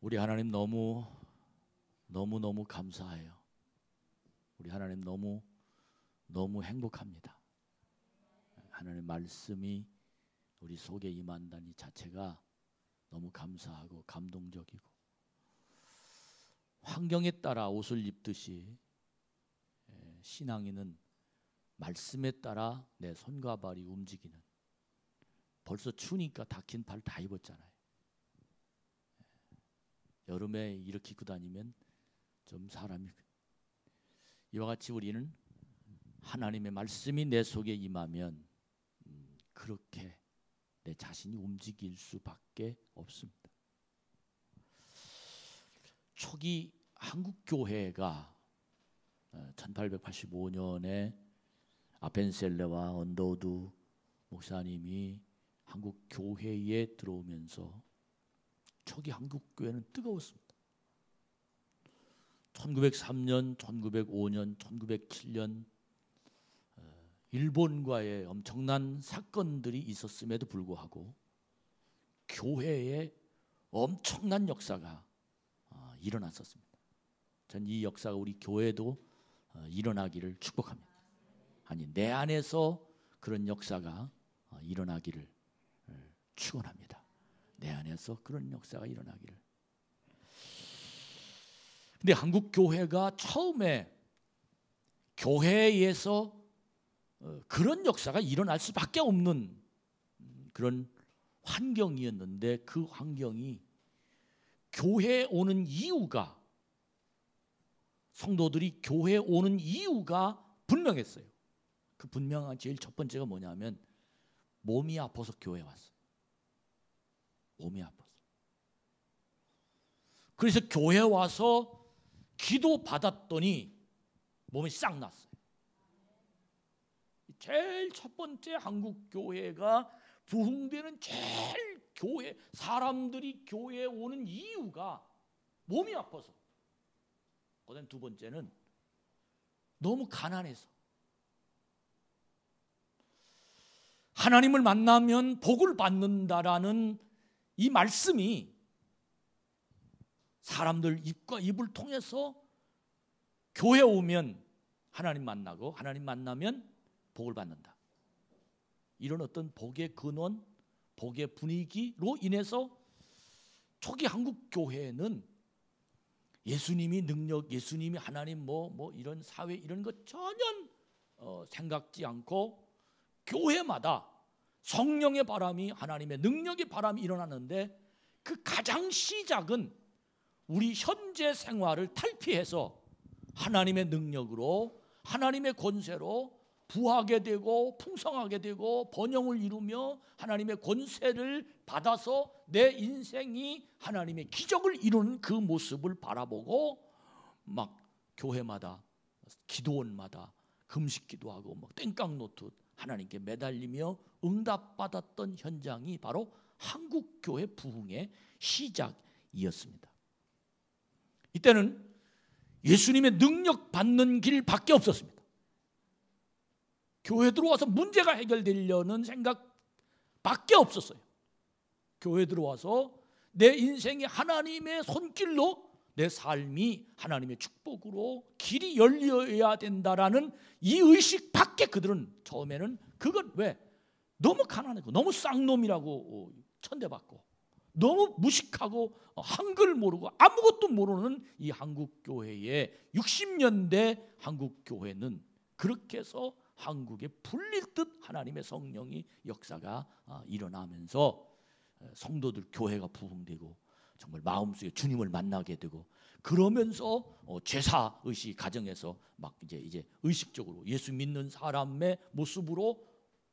우리 하나님 너무 감사해요. 우리 하나님 너무 행복합니다. 하나님 말씀이 우리 속에 임한다는 이 자체가 너무 감사하고 감동적이고, 환경에 따라 옷을 입듯이 신앙인은 말씀에 따라 내 손과 발이 움직이는, 벌써 추우니까 닫힌 팔 다 입었잖아요. 여름에 이렇게 입고 다니면 좀 사람이, 이와 같이 우리는 하나님의 말씀이 내 속에 임하면 그렇게 내 자신이 움직일 수밖에 없습니다. 초기 한국 교회가 1885년에 아펜셀레와 언더우드 목사님이 한국 교회에 들어오면서 초기 한국 교회는 뜨거웠습니다. 1903년, 1905년, 1907년 일본과의 엄청난 사건들이 있었음에도 불구하고 교회에 엄청난 역사가 일어났었습니다. 전 이 역사가 우리 교회도 일어나기를 축복합니다. 아니, 내 안에서 그런 역사가 일어나기를 축원합니다. 내 안에서 그런 역사가 일어나기를. 근데 한국 교회가 처음에 교회에서 그런 역사가 일어날 수밖에 없는 그런 환경이었는데, 그 환경이 교회에 오는 이유가, 성도들이 교회에 오는 이유가 분명했어요. 그 분명한 제일 첫 번째가 뭐냐면 몸이 아파서 교회에 왔어요. 몸이 아파서. 그래서 교회에 와서 기도 받았더니 몸이 싹 났어요. 제일 첫 번째 한국 교회가 부흥되는 제일 교회, 사람들이 교회에 오는 이유가 몸이 아파서. 그다음 두 번째는 너무 가난해서. 하나님을 만나면 복을 받는다라는 이 말씀이 사람들 입과 입을 통해서 교회 오면 하나님 만나고, 하나님 만나면 복을 받는다. 이런 어떤 복의 근원, 복의 분위기로 인해서 초기 한국 교회는 예수님이 능력, 예수님이 하나님 뭐 이런 사회 이런 것 전혀 생각지 않고 교회마다 성령의 바람이, 하나님의 능력의 바람이 일어나는데, 그 가장 시작은 우리 현재 생활을 탈피해서 하나님의 능력으로, 하나님의 권세로 부하게 되고 풍성하게 되고 번영을 이루며 하나님의 권세를 받아서 내 인생이 하나님의 기적을 이루는 그 모습을 바라보고 막 교회마다, 기도원마다 금식 기도하고 막 땡깡 놓듯 하나님께 매달리며 응답받았던 현장이 바로 한국교회 부흥의 시작이었습니다. 이때는 예수님의 능력 받는 길밖에 없었습니다. 교회 들어와서 문제가 해결되려는 생각밖에 없었어요. 교회 들어와서 내 인생이 하나님의 손길로, 내 삶이 하나님의 축복으로 길이 열려야 된다라는 이 의식밖에 그들은 처음에는, 그건 왜? 너무 가난하고 너무 쌍놈이라고 천대받고 너무 무식하고 한글 모르고 아무것도 모르는 이 한국교회의 60년대 한국교회는 그렇게 해서 한국에 불릴 듯 하나님의 성령이 역사가 일어나면서 성도들 교회가 부흥되고 정말 마음속에 주님을 만나게 되고, 그러면서 제사의식 가정에서 막 이제 의식적으로 예수 믿는 사람의 모습으로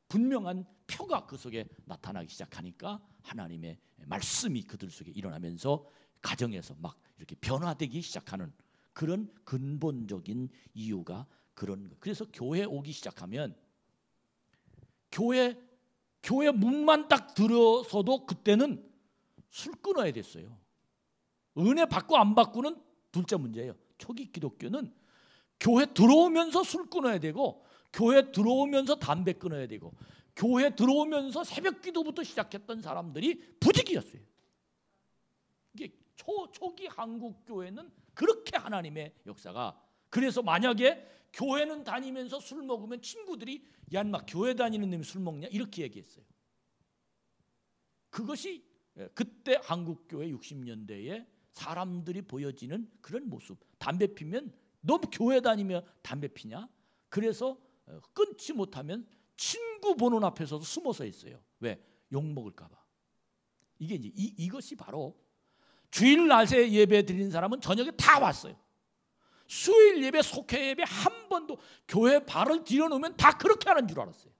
분명한 표가 그 속에 나타나기 시작하니까 하나님의 말씀이 그들 속에 일어나면서 가정에서 막 이렇게 변화되기 시작하는 그런 근본적인 이유가 그런 거. 그래서 교회 오기 시작하면 교회 문만 딱 들어서도 그때는 술 끊어야 됐어요. 은혜 받고 안 받고는 둘째 문제예요. 초기 기독교는 교회 들어오면서 술 끊어야 되고, 교회 들어오면서 담배 끊어야 되고, 교회 들어오면서 새벽 기도부터 시작했던 사람들이 부득이었어요. 이게 초기 한국 교회는 그렇게 하나님의 역사가. 그래서 만약에 교회는 다니면서 술 먹으면 친구들이 야 막 교회 다니는 놈이 술 먹냐 이렇게 얘기했어요. 그것이 그때 한국 교회 60년대에 사람들이 보여지는 그런 모습. 담배 피면 너 교회 다니며 담배 피냐? 그래서 끊지 못하면 친구 보는 앞에서도 숨어서 있어요. 왜? 욕 먹을까 봐. 이게 이제 이것이 바로 주일 낮에 예배 드리는 사람은 저녁에 다 왔어요. 수요일 예배, 속회 예배 한 번도 교회 발을 들여놓으면 다 그렇게 하는 줄 알았어요.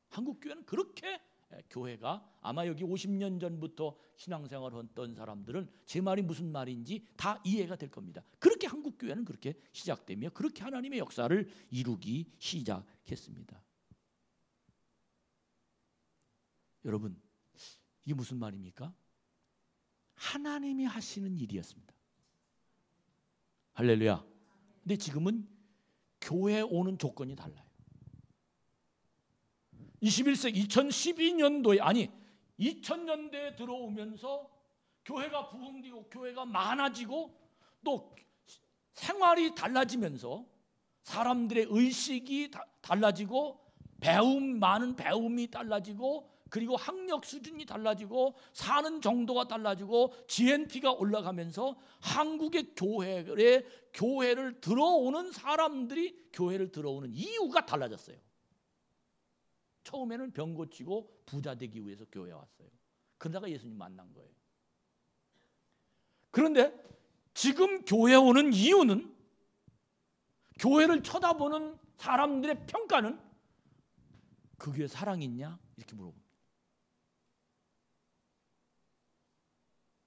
한국 교회는 그렇게 교회가 아마 여기 50년 전부터 신앙생활을 했던 사람들은 제 말이 무슨 말인지 다 이해가 될 겁니다. 그렇게 한국 교회는 그렇게 시작되며 그렇게 하나님의 역사를 이루기 시작했습니다. 여러분, 이게 무슨 말입니까? 하나님이 하시는 일이었습니다. 할렐루야. 근데 지금은 교회에 오는 조건이 달라요. 21세기 2012년도에 아니 2000년대에 들어오면서 교회가 부흥되고 교회가 많아지고 또 생활이 달라지면서 사람들의 의식이 달라지고 많은 배움이 달라지고 그리고 학력 수준이 달라지고 사는 정도가 달라지고 GNP가 올라가면서 한국의 교회를 들어오는 사람들이 교회를 들어오는 이유가 달라졌어요. 처음에는 병 고치고 부자 되기 위해서 교회에 왔어요. 그러다가 예수님 만난 거예요. 그런데 지금 교회에 오는 이유는 교회를 쳐다보는 사람들의 평가는 그 교회 사랑이 있냐? 이렇게 물어봅니다.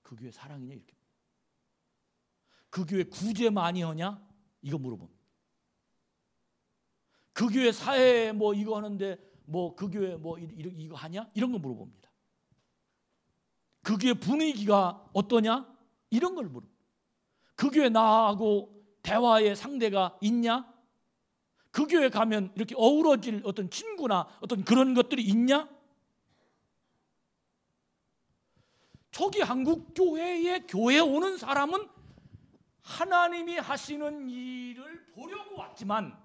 그 교회 사랑이냐? 이렇게. 그 교회 구제 많이 하냐? 이거 물어봅니다. 그 교회 사회에 뭐 이거 하는데 뭐 그 교회 뭐 이거 하냐? 이런 거 물어봅니다. 그 교회 분위기가 어떠냐? 이런 걸 물어봅니다. 그 교회 나하고 대화의 상대가 있냐? 그 교회 가면 이렇게 어우러질 어떤 친구나 어떤 그런 것들이 있냐? 초기 한국 교회에 오는 사람은 하나님이 하시는 일을 보려고 왔지만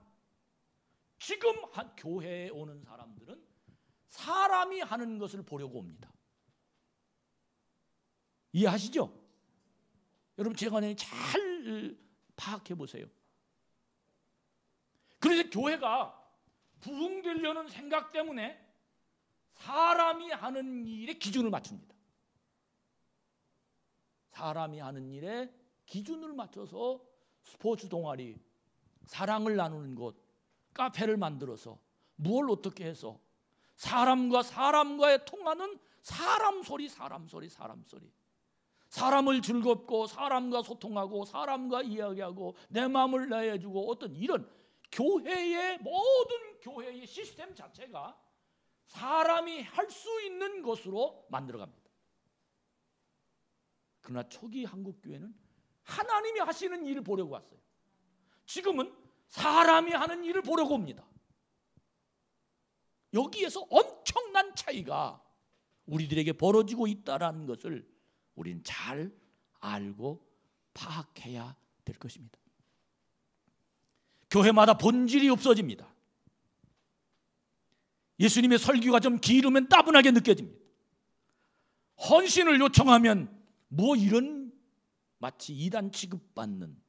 지금 교회에 오는 사람들은 사람이 하는 것을 보려고 옵니다. 이해하시죠? 여러분 제가 잘 파악해 보세요. 그래서 교회가 부흥되려는 생각 때문에 사람이 하는 일에 기준을 맞춥니다. 사람이 하는 일에 기준을 맞춰서 스포츠 동아리, 사랑을 나누는 곳, 카페를 만들어서 무엇을 어떻게 해서 사람과 사람과의 통하는 사람 소리, 사람을 즐겁고 사람과 소통하고 사람과 이야기하고 내 마음을 내어주고 어떤 이런 교회의 모든 교회의 시스템 자체가 사람이 할 수 있는 것으로 만들어갑니다. 그러나 초기 한국 교회는 하나님이 하시는 일을 보려고 왔어요. 지금은 사람이 하는 일을 보려고 옵니다. 여기에서 엄청난 차이가 우리들에게 벌어지고 있다는 것을 우리는 잘 알고 파악해야 될 것입니다. 교회마다 본질이 없어집니다. 예수님의 설교가 좀 길으면 따분하게 느껴집니다. 헌신을 요청하면 뭐 이런 마치 이단 취급받는.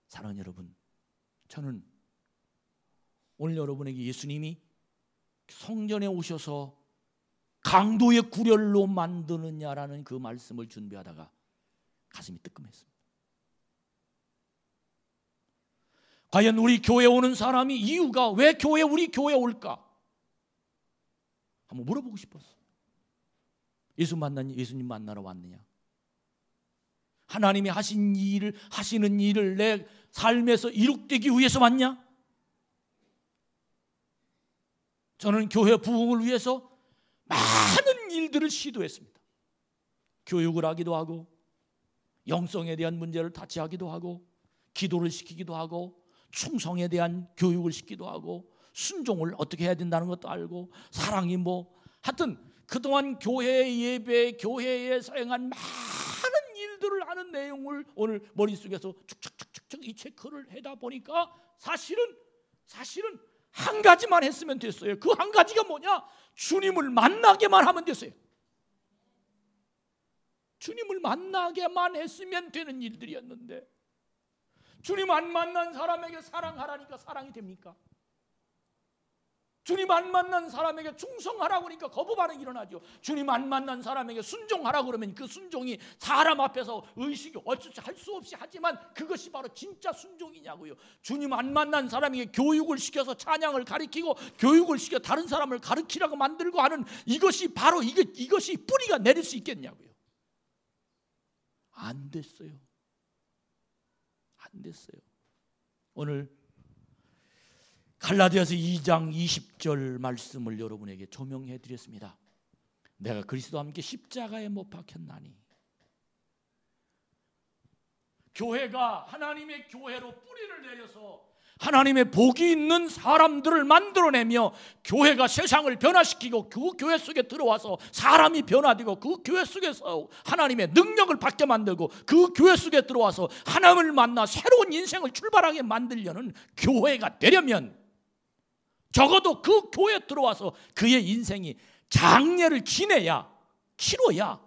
사랑하는 여러분, 저는 오늘 여러분에게 예수님이 성전에 오셔서 강도의 구렬로 만드느냐라는 그 말씀을 준비하다가 가슴이 뜨끔했습니다. 과연 우리 교회에 오는 사람이 이유가 왜 우리 교회에 올까? 한번 물어보고 싶었어요. 예수님 만나러 왔느냐? 하나님이 하시는 일을 내 삶에서 이룩되기 위해서 왔냐? 저는 교회 부흥을 위해서 많은 일들을 시도했습니다. 교육을 하기도 하고 영성에 대한 문제를 타치하기도 하고 기도를 시키기도 하고 충성에 대한 교육을 시키기도 하고 순종을 어떻게 해야 된다는 것도 알고 사랑이 뭐 하여튼 그동안 교회 예배, 교회에 사용한 많은 일들을 하는 내용을 오늘 머릿속에서 축축축축 이 체크를 하다 보니까 사실은 한 가지만 했으면 됐어요. 그 한 가지가 뭐냐? 주님을 만나게만 하면 됐어요. 주님을 만나게만 했으면 되는 일들이었는데, 주님 안 만난 사람에게 사랑하라니까 사랑이 됩니까? 주님 안 만난 사람에게 충성하라고 하니까 거부 반응이 일어나죠. 주님 안 만난 사람에게 순종하라고 그러면 그 순종이 사람 앞에서 의식이 어쩌지 할 수 없이 하지만 그것이 바로 진짜 순종이냐고요. 주님 안 만난 사람에게 교육을 시켜서 찬양을 가르치고 교육을 시켜 다른 사람을 가르치라고 만들고 하는 이것이 바로 이것이 뿌리가 내릴 수 있겠냐고요. 안 됐어요. 안 됐어요. 오늘 갈라디아서 2장 20절 말씀을 여러분에게 조명해 드렸습니다. 내가 그리스도와 함께 십자가에 못 박혔나니. 교회가 하나님의 교회로 뿌리를 내려서 하나님의 복이 있는 사람들을 만들어내며 교회가 세상을 변화시키고 그 교회 속에 들어와서 사람이 변화되고 그 교회 속에서 하나님의 능력을 받게 만들고 그 교회 속에 들어와서 하나님을 만나 새로운 인생을 출발하게 만들려는 교회가 되려면 적어도 그 교회에 들어와서 그의 인생이 장례를 지내야 치러야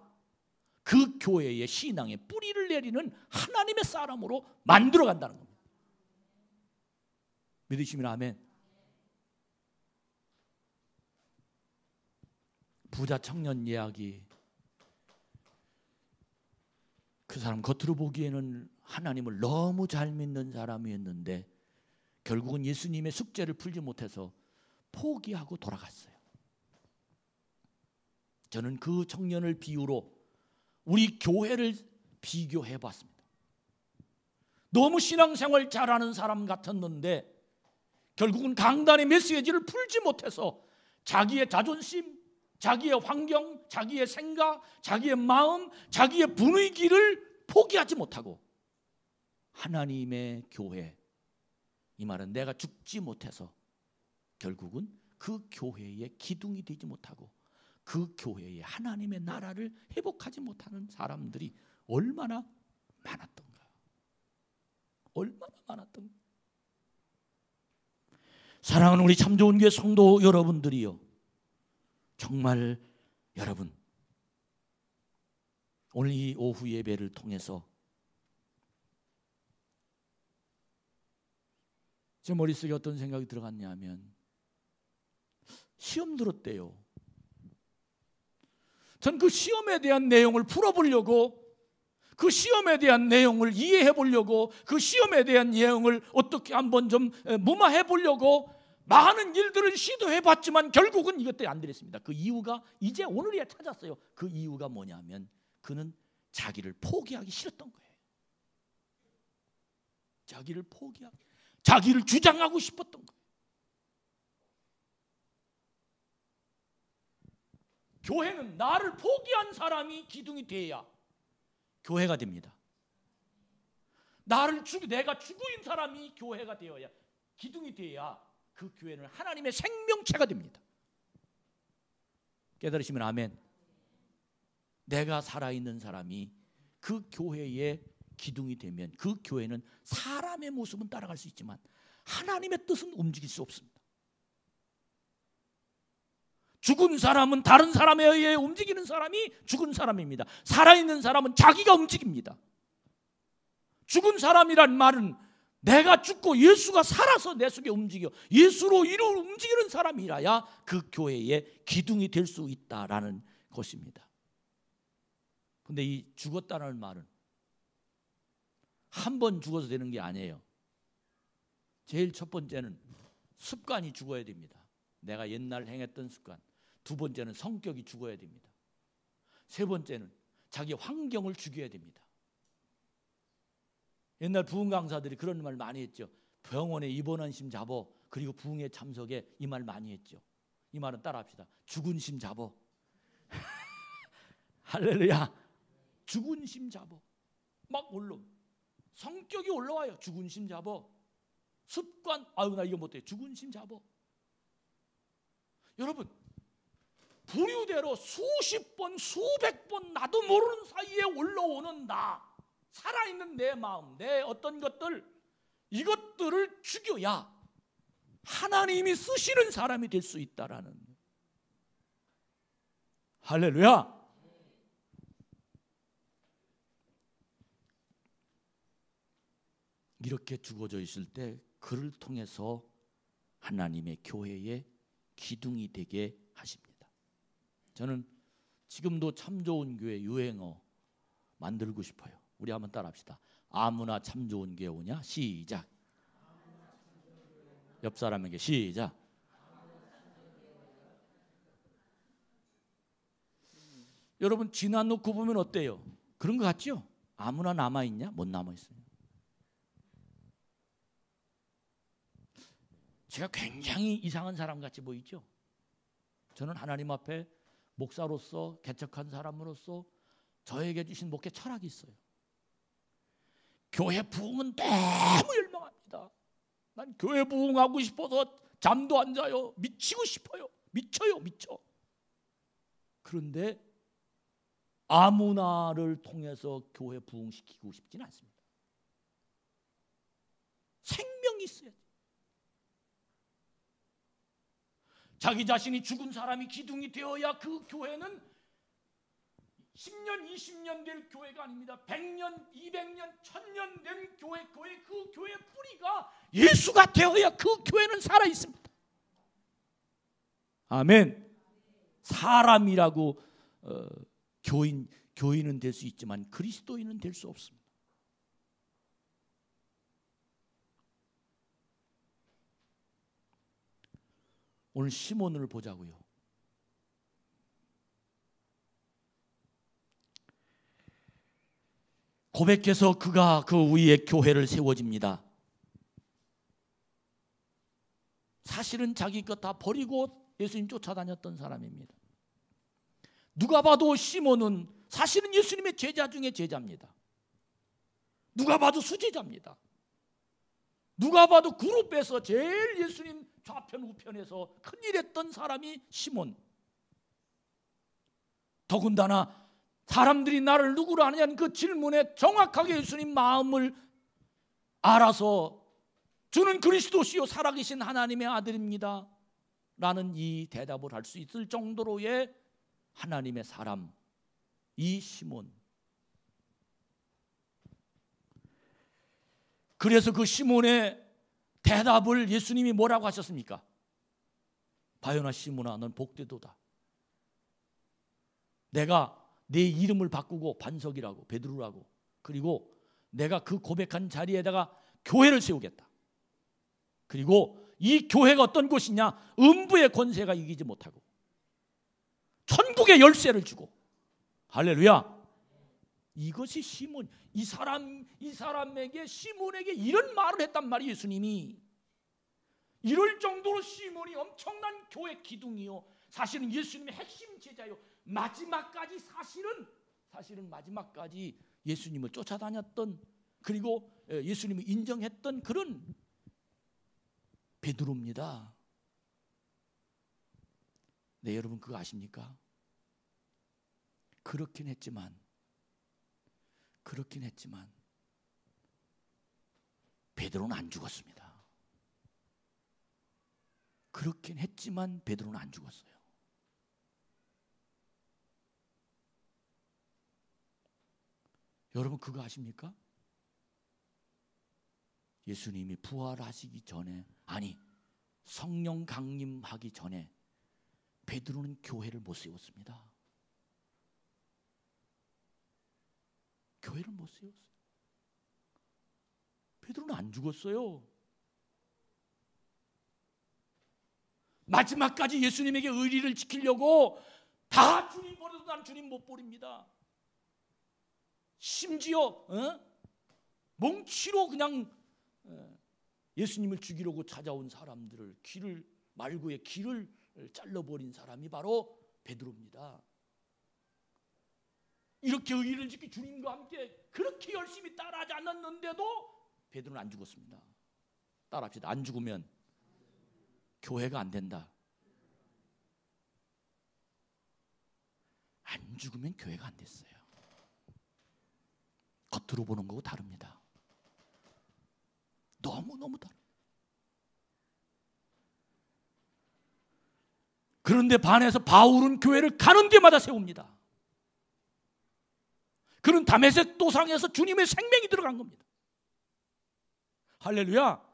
그 교회의 신앙의 뿌리를 내리는 하나님의 사람으로 만들어간다는 겁니다. 믿으시면 아멘. 부자 청년 이야기, 그 사람 겉으로 보기에는 하나님을 너무 잘 믿는 사람이었는데 결국은 예수님의 숙제를 풀지 못해서 포기하고 돌아갔어요. 저는 그 청년을 비유로 우리 교회를 비교해 봤습니다. 너무 신앙생활 잘하는 사람 같았는데 결국은 강단의 메시지를 풀지 못해서 자기의 자존심, 자기의 환경, 자기의 생각, 자기의 마음, 자기의 분위기를 포기하지 못하고 하나님의 교회, 이 말은 내가 죽지 못해서 결국은 그 교회의 기둥이 되지 못하고 그 교회의 하나님의 나라를 회복하지 못하는 사람들이 얼마나 많았던가. 얼마나 많았던가. 사랑하는 우리 참 좋은 교회 성도 여러분들이요, 정말 여러분 오늘 이 오후 예배를 통해서 제 머릿속에 어떤 생각이 들어갔냐 하면 시험 들었대요. 전 그 시험에 대한 내용을 풀어보려고, 그 시험에 대한 내용을 이해해 보려고, 그 시험에 대한 내용을 어떻게 한번 좀 무마해 보려고 많은 일들을 시도해 봤지만 결국은 이것들이 안 되었습니다. 그 이유가 이제 오늘이야 찾았어요. 그 이유가 뭐냐면 그는 자기를 포기하기 싫었던 거예요. 자기를 포기하기, 자기를 주장하고 싶었던 거예요. 교회는 나를 포기한 사람이 기둥이 돼야 교회가 됩니다. 내가 죽은 사람이 교회가 되어야, 기둥이 되어야 그 교회는 하나님의 생명체가 됩니다. 깨달으시면 아멘. 내가 살아있는 사람이 그 교회의 기둥이 되면 그 교회는 사람의 모습은 따라갈 수 있지만 하나님의 뜻은 움직일 수 없습니다. 죽은 사람은 다른 사람에 의해 움직이는 사람이 죽은 사람입니다. 살아있는 사람은 자기가 움직입니다. 죽은 사람이란 말은 내가 죽고 예수가 살아서 내 속에 움직여 예수로 움직이는 사람이라야 그 교회의 기둥이 될 수 있다라는 것입니다. 그런데 이 죽었다는 말은 한 번 죽어서 되는 게 아니에요. 제일 첫 번째는 습관이 죽어야 됩니다. 내가 옛날 행했던 습관. 두 번째는 성격이 죽어야 됩니다. 세 번째는 자기 환경을 죽여야 됩니다. 옛날 부흥 강사들이 그런 말 많이 했죠. 병원에 입원한 심 잡어. 그리고 부흥회 참석에 이 말 많이 했죠. 이 말은 따라합시다. 죽은 심 잡어. 할렐루야. 죽은 심 잡어. 막 올라. 성격이 올라와요. 죽은 심 잡어. 습관. 아유 나 이거 못해. 죽은 심 잡어. 여러분 부류대로 수십 번, 수백 번 나도 모르는 사이에 올라오는 나, 살아있는 내 마음, 내 어떤 것들, 이것들을 죽여야 하나님이 쓰시는 사람이 될 수 있다라는. 할렐루야. 이렇게 죽어져 있을 때 그를 통해서 하나님의 교회의 기둥이 되게 하십니다. 저는 지금도 참 좋은 교회 유행어 만들고 싶어요. 우리 한번 따라합시다. 아무나 참 좋은 교회 오냐? 시작. 옆 사람에게 시작. 여러분 지나놓고 보면 어때요? 그런 것 같죠? 아무나 남아있냐? 못 남아있어요. 제가 굉장히 이상한 사람 같이 보이죠? 저는 하나님 앞에 목사로서 개척한 사람으로서 저에게 주신 목회 철학이 있어요. 교회 부흥은 너무 열망합니다. 난 교회 부흥하고 싶어서 잠도 안 자요. 미치고 싶어요. 미쳐요. 미쳐. 그런데 아무나를 통해서 교회 부흥시키고 싶지는 않습니다. 생명이 있어야지. 자기 자신이 죽은 사람이 기둥이 되어야 그 교회는 10년, 20년 될 교회가 아닙니다. 100년, 200년, 1000년 된 교회, 그 교회의 뿌리가 예수가 되어야 그 교회는 살아있습니다. 아멘. 사람이라고 교인은 될 수 있지만 그리스도인은 될 수 없습니다. 오늘 시몬을 보자고요. 고백해서 그가 그 위에 교회를 세워집니다. 사실은 자기 것 다 버리고 예수님 쫓아다녔던 사람입니다. 누가 봐도 시몬은 사실은 예수님의 제자 중에 제자입니다. 누가 봐도 수제자입니다. 누가 봐도 그룹에서 제일 예수님 좌편 우편에서 큰일 했던 사람이 시몬. 더군다나 사람들이 나를 누구로 아느냐는 그 질문에 정확하게 예수님 마음을 알아서 주는 그리스도시요 살아계신 하나님의 아들입니다 라는 이 대답을 할 수 있을 정도로의 하나님의 사람, 이 시몬. 그래서 그 시몬의 대답을 예수님이 뭐라고 하셨습니까? 바요나 시몬아, 넌 복되도다. 내가 내 이름을 바꾸고 반석이라고, 베드로라고, 그리고 내가 그 고백한 자리에다가 교회를 세우겠다. 그리고 이 교회가 어떤 곳이냐? 음부의 권세가 이기지 못하고 천국의 열쇠를 주고. 할렐루야. 이것이 시몬. 이 사람에게, 시몬에게 이런 말을 했단 말이에요. 예수님이 이럴 정도로 시몬이 엄청난 교회 기둥이요, 사실은 예수님의 핵심 제자요, 마지막까지 사실은 마지막까지 예수님을 쫓아다녔던, 그리고 예수님을 인정했던 그런 베드로입니다. 네, 여러분 그거 아십니까? 그렇긴 했지만 베드로는 안 죽었습니다. 그렇긴 했지만 베드로는 안 죽었어요. 여러분 그거 아십니까? 예수님이 부활하시기 전에, 아니 성령 강림하기 전에 베드로는 교회를 못 세웠습니다. 교회를 못 세웠어요. 베드로는 안 죽었어요. 마지막까지 예수님에게 의리를 지키려고 다 주님 버려도 난 주님 못 버립니다. 심지어 몽치로 그냥 예수님을 죽이려고 찾아온 사람들을 말고의 길을 잘라버린 사람이 바로 베드로입니다. 이렇게 의리를 지키 주님과 함께 그렇게 열심히 따라하지 않았는데도 베드로는 안 죽었습니다. 따라합시다. 안 죽으면 교회가 안 된다. 안 죽으면 교회가 안 됐어요. 겉으로 보는 거고 다릅니다. 너무너무 다릅니다. 그런데 반해서 바울은 교회를 가는 데마다 세웁니다. 그는 다메섹 도상에서 주님의 생명이 들어간 겁니다. 할렐루야.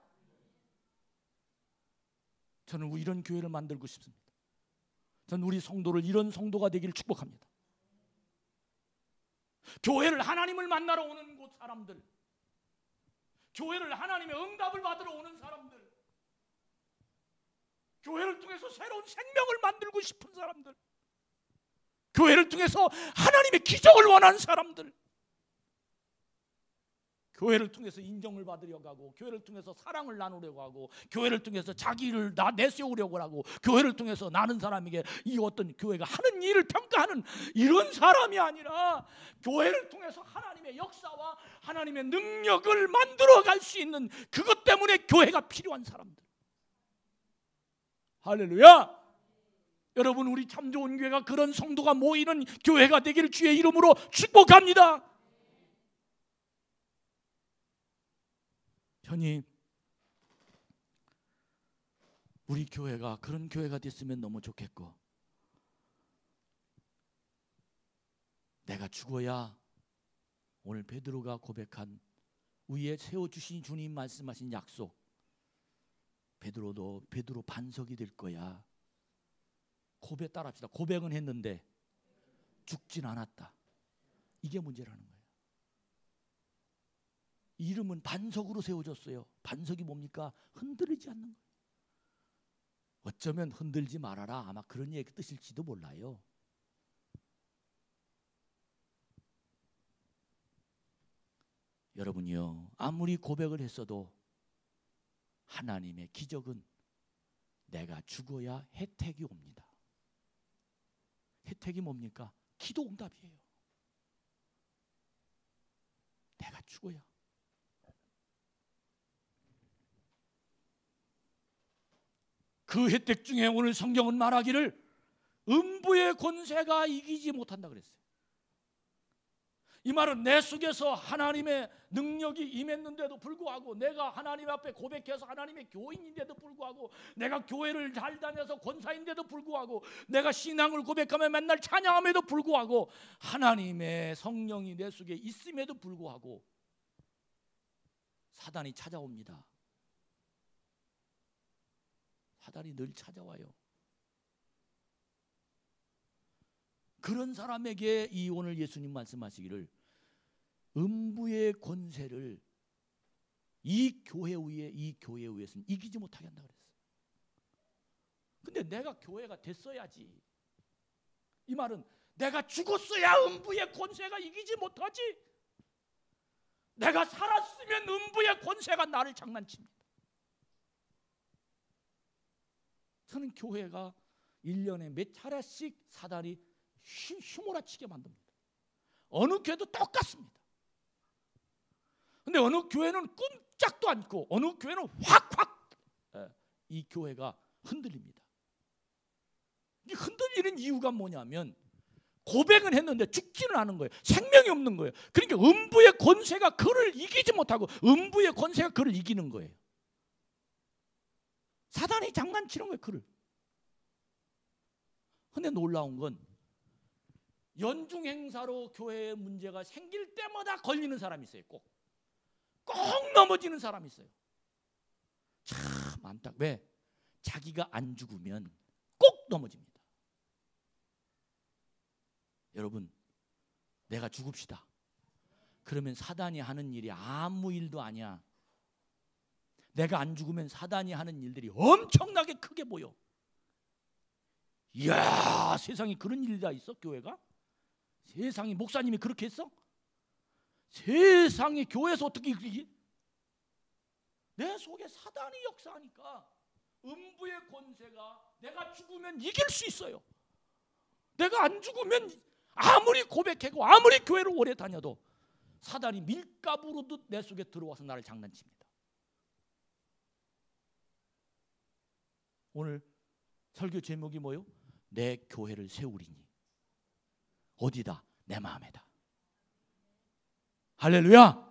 저는 이런 교회를 만들고 싶습니다. 저는 우리 성도를 이런 성도가 되기를 축복합니다. 교회를 하나님을 만나러 오는 곳 사람들, 교회를 하나님의 응답을 받으러 오는 사람들, 교회를 통해서 새로운 생명을 만들고 싶은 사람들, 교회를 통해서 하나님의 기적을 원하는 사람들, 교회를 통해서 인정을 받으려고 하고, 교회를 통해서 사랑을 나누려고 하고, 교회를 통해서 자기를 내세우려고 하고, 교회를 통해서 나는 사람에게 이 어떤 교회가 하는 일을 평가하는 이런 사람이 아니라, 교회를 통해서 하나님의 역사와 하나님의 능력을 만들어갈 수 있는, 그것 때문에 교회가 필요한 사람들. 할렐루야. 여러분, 우리 참 좋은 교회가 그런 성도가 모이는 교회가 되기를 주의 이름으로 축복합니다. 편히 우리 교회가 그런 교회가 됐으면 너무 좋겠고, 내가 죽어야 오늘 베드로가 고백한 위에 세워주신 주님 말씀하신 약속, 베드로 반석이 될 거야. 고백 따라합시다. 고백은 했는데 죽진 않았다. 이게 문제라는 거예요. 이름은 반석으로 세워졌어요. 반석이 뭡니까? 흔들리지 않는 거예요. 어쩌면 흔들지 말아라, 아마 그런 얘기 뜻일지도 몰라요. 여러분이요, 아무리 고백을 했어도 하나님의 기적은 내가 죽어야 혜택이 옵니다. 혜택이 뭡니까? 기도 응답이에요. 내가 죽어야. 그 혜택 중에 오늘 성경은 말하기를 음부의 권세가 이기지 못한다 그랬어요. 이 말은 내 속에서 하나님의 능력이 임했는데도 불구하고, 내가 하나님 앞에 고백해서 하나님의 교인인데도 불구하고, 내가 교회를 잘 다녀서 권사인데도 불구하고, 내가 신앙을 고백하며 맨날 찬양함에도 불구하고, 하나님의 성령이 내 속에 있음에도 불구하고 사단이 찾아옵니다. 사단이 늘 찾아와요. 그런 사람에게 이 오늘 예수님 말씀하시기를 음부의 권세를 이 교회 위에서는 이기지 못하게 한다 그랬어요. 근데 내가 교회가 됐어야지. 이 말은 내가 죽었어야 음부의 권세가 이기지 못하지. 내가 살았으면 음부의 권세가 나를 장난칩니다. 저는 교회가 1년에 몇 차례씩 사단이 휘몰아치게 만듭니다. 어느 교회도 똑같습니다. 근데 어느 교회는 꼼짝도 않고, 어느 교회는 확 이 교회가 흔들립니다. 이 흔들리는 이유가 뭐냐면, 고백은 했는데 죽지는 않은 거예요. 생명이 없는 거예요. 그러니까 음부의 권세가 그를 이기지 못하고 음부의 권세가 그를 이기는 거예요. 사단이 장난치는 거예요, 그를. 근데 놀라운 건 연중 행사로 교회에 문제가 생길 때마다 걸리는 사람이 있어요. 꼭 넘어지는 사람이 있어요. 참 안타까워요. 왜? 자기가 안 죽으면 꼭 넘어집니다. 여러분, 내가 죽읍시다. 그러면 사단이 하는 일이 아무 일도 아니야. 내가 안 죽으면 사단이 하는 일들이 엄청나게 크게 보여. 이야, 세상에 그런 일이 다 있어? 교회가? 세상에 목사님이 그렇게 했어? 세상에 교회에서 어떻게 이기지? 내 속에 사단이 역사하니까 음부의 권세가 내가 죽으면 이길 수 있어요. 내가 안 죽으면 아무리 고백하고 아무리 교회를 오래 다녀도 사단이 밀가부르듯 내 속에 들어와서 나를 장난칩니다. 오늘 설교 제목이 뭐예요? 내 교회를 세우리니. 어디다? 내 마음에다. 할렐루야.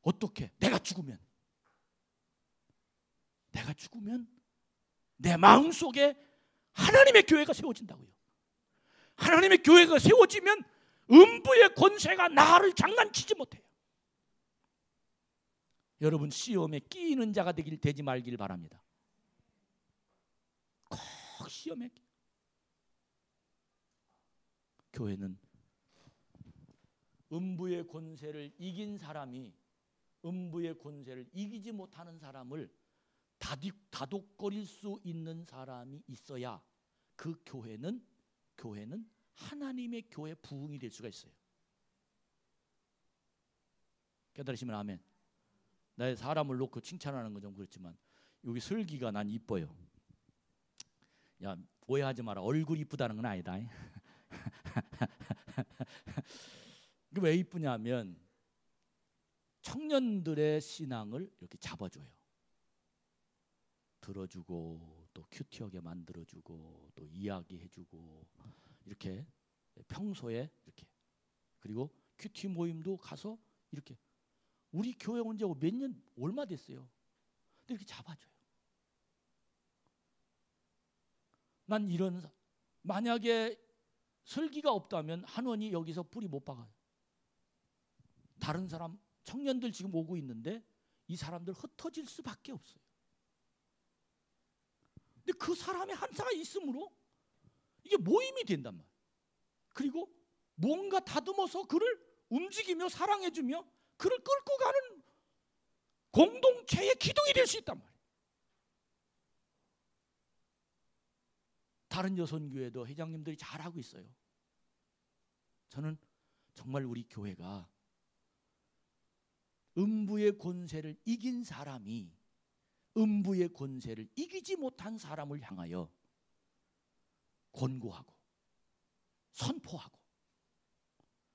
어떻게? 내가 죽으면 내 마음속에 하나님의 교회가 세워진다고요. 하나님의 교회가 세워지면 음부의 권세가 나를 장난치지 못해요. 여러분, 시험에 끼이는 자가 되지 말길 바랍니다. 꼭 시험에 교회는 음부의 권세를 이긴 사람이, 음부의 권세를 이기지 못하는 사람을 다독거릴 수 있는 사람이 있어야 그 교회는 하나님의 교회 부흥이 될 수가 있어요. 깨달으시면 아멘. 나 사람을 놓고 칭찬하는 건 좀 그렇지만 여기 슬기가 난 이뻐요. 야, 오해하지 마라. 얼굴 이쁘다는 건 아니다. 왜 이쁘냐면 청년들의 신앙을 이렇게 잡아줘요. 들어주고 또 큐티하게 만들어주고 또 이야기해주고 이렇게 평소에 이렇게, 그리고 큐티 모임도 가서 이렇게, 우리 교회 온 지 몇 년 얼마 됐어요. 근데 이렇게 잡아줘요. 난 이런, 만약에 설기가 없다면 한원이 여기서 뿌리 못 박아요. 다른 사람, 청년들 지금 오고 있는데 이 사람들 흩어질 수밖에 없어요. 근데 그 사람의 한사가 있으므로 이게 모임이 된단 말이에요. 그리고 뭔가 다듬어서 그를 움직이며 사랑해주며 그를 끌고 가는 공동체의 기둥이 될 수 있단 말이에요. 다른 여선교회도 회장님들이 잘하고 있어요. 저는 정말 우리 교회가 음부의 권세를 이긴 사람이 음부의 권세를 이기지 못한 사람을 향하여 권고하고 선포하고,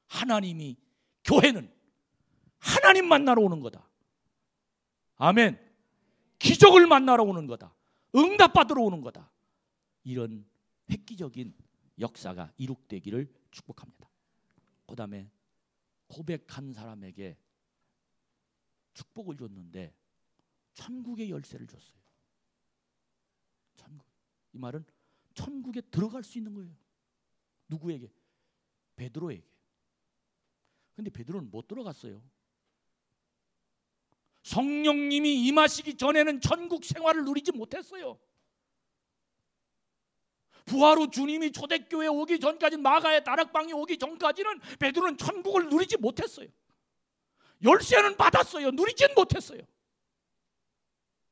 하나님이, 교회는 하나님 만나러 오는 거다. 아멘. 기적을 만나러 오는 거다. 응답받으러 오는 거다. 이런 획기적인 역사가 이룩되기를 축복합니다. 그 다음에 고백한 사람에게 축복을 줬는데 천국의 열쇠를 줬어요. 천국. 이 말은 천국에 들어갈 수 있는 거예요. 누구에게? 베드로에게. 근데 베드로는 못 들어갔어요. 성령님이 임하시기 전에는 천국 생활을 누리지 못했어요. 부활 후 주님이 초대교회에 오기 전까지, 마가의 다락방에 오기 전까지는 베드로는 천국을 누리지 못했어요. 열쇠는 받았어요. 누리진 못했어요.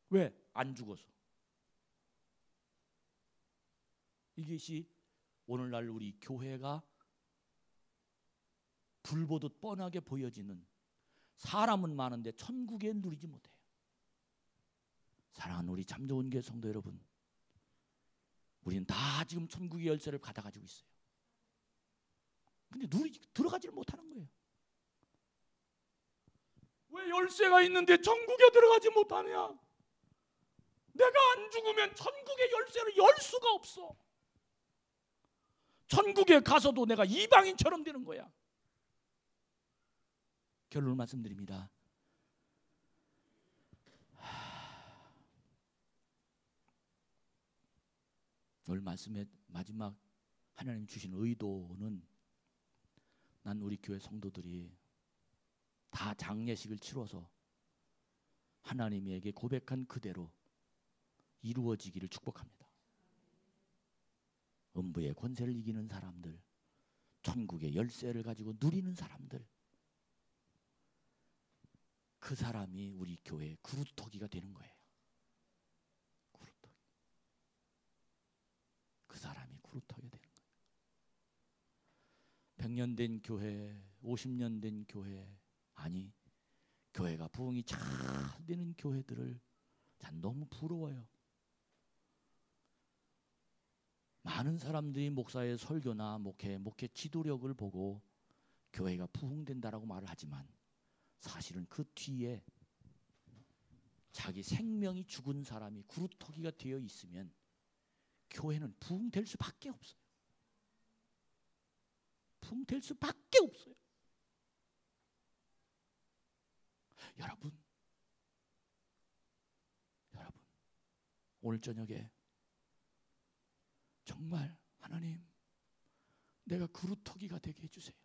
왜? 안 죽어서. 이것이 오늘날 우리 교회가 불 보듯 뻔하게 보여지는, 사람은 많은데 천국에 누리지 못해요. 사랑하는 우리 참 좋은 교회 성도 여러분, 우리는 다 지금 천국의 열쇠를 받아가지고 있어요. 근데 들어가지를 못하는 거예요. 왜 열쇠가 있는데 천국에 들어가지 못하냐? 내가 안 죽으면 천국의 열쇠를 열 수가 없어. 천국에 가서도 내가 이방인처럼 되는 거야. 결론을 말씀드립니다. 오늘 말씀의 마지막 하나님 주신 의도는, 난 우리 교회 성도들이 다 장례식을 치러서 하나님에게 고백한 그대로 이루어지기를 축복합니다. 음부의 권세를 이기는 사람들, 천국의 열쇠를 가지고 누리는 사람들, 그 사람이 우리 교회의 그루터기가 되는 거예요. 그루터기. 그 사람이 그루터기가 되는 거예요. 100년 된 교회, 50년 된 교회, 아니 교회가 부흥이 잘 되는 교회들을 난 너무 부러워요. 많은 사람들이 목사의 설교나 목회 지도력을 보고 교회가 부흥된다라고 말을 하지만, 사실은 그 뒤에 자기 생명이 죽은 사람이 그루터기가 되어 있으면 교회는 부흥될 수밖에 없어요. 형통될 수밖에 없어요. 여러분, 오늘 저녁에 정말 하나님, 내가 그루터기가 되게 해주세요.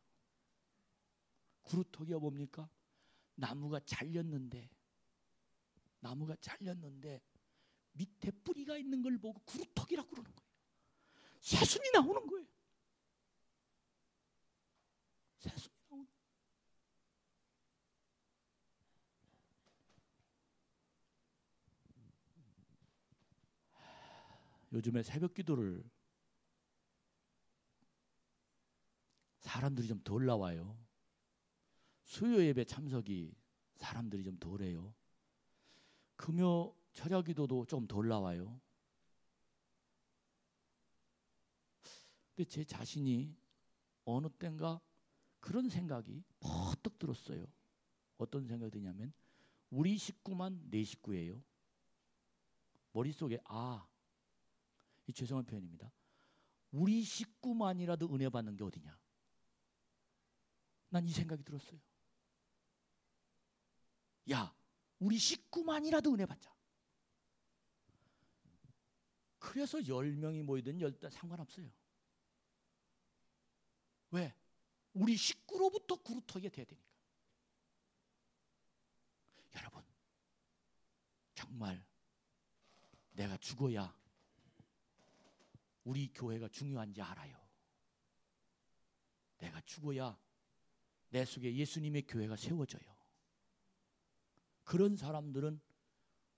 그루터기가 뭡니까? 나무가 잘렸는데 밑에 뿌리가 있는 걸 보고 그루터기라고 그러는 거예요. 새순이 나오는 거예요. 새순이 나오는 거예요. 요즘에 새벽 기도를 사람들이 좀 덜 나와요. 수요 예배 참석이 사람들이 좀 덜해요. 금요 철야 기도도 좀 덜 나와요. 근데 제 자신이 어느 땐가 그런 생각이 퍼뜩 들었어요. 어떤 생각이 드냐면 우리 식구만 내 식구예요. 머릿속에 이 죄송한 표현입니다. 우리 식구만이라도 은혜 받는 게 어디냐. 난 이 생각이 들었어요. 야, 우리 식구만이라도 은혜 받자. 그래서 10명이 모이든 10명 상관없어요. 왜? 우리 식구로부터 그루터기가 돼야 되니까. 여러분, 정말 내가 죽어야 우리 교회가 중요한지 알아요. 내가 죽어야 내 속에 예수님의 교회가 세워져요. 그런 사람들은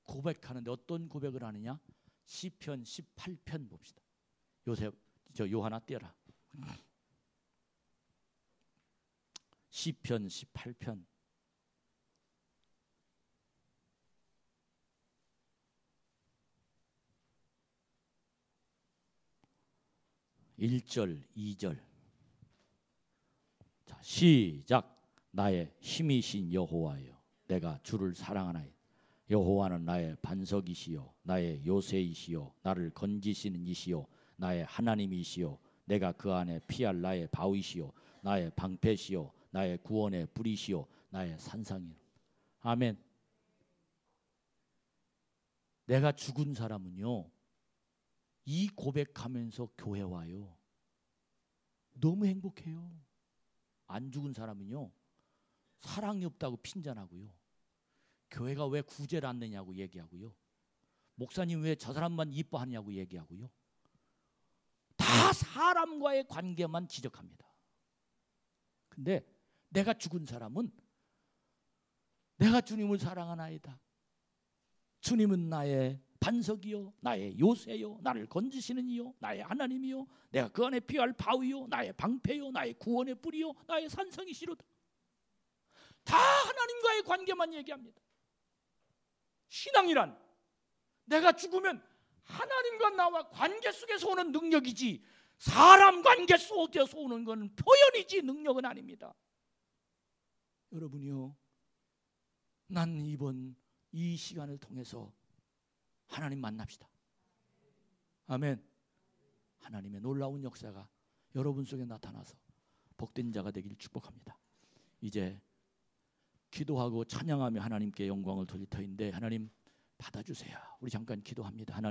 고백하는데 어떤 고백을 하느냐? 시편 18편 봅시다. 요 하나 떼라. 시편 18편 1절 2절. 자, 시작. 나의 힘이신 여호와여, 내가 주를 사랑하나이다. 여호와는 나의 반석이시요 나의 요새이시요 나를 건지시는 이시요 나의 하나님이시요 내가 그 안에 피할 나의 바위시요 나의 방패시요 나의 구원의 뿌리시요 나의 산상이요. 아멘. 내가 죽은 사람은요, 이 고백하면서 교회 와요. 너무 행복해요. 안 죽은 사람은요, 사랑이 없다고 핀잔하고요, 교회가 왜 구제를 안 내냐고 얘기하고요, 목사님 왜 저 사람만 이뻐하냐고 얘기하고요, 다 사람과의 관계만 지적합니다. 근데 내가 죽은 사람은 내가 주님을 사랑하나이다. 주님은 나의 반석이요 나의 요새요 나를 건지시는 이요 나의 하나님이요 내가 그 안에 피할 바위요 나의 방패요 나의 구원의 뿌리요 나의 산성이시로다. 다 하나님과의 관계만 얘기합니다. 신앙이란 내가 죽으면 하나님과 나와 관계 속에서 오는 능력이지 사람 관계 속에서 오는 건 표현이지 능력은 아닙니다. 여러분이요, 난 이번 이 시간을 통해서 하나님 만납시다. 아멘. 하나님의 놀라운 역사가 여러분 속에 나타나서 복된 자가 되길 축복합니다. 이제 기도하고 찬양하며 하나님께 영광을 돌릴 터인데 하나님 받아주세요. 우리 잠깐 기도합니다. 하나님.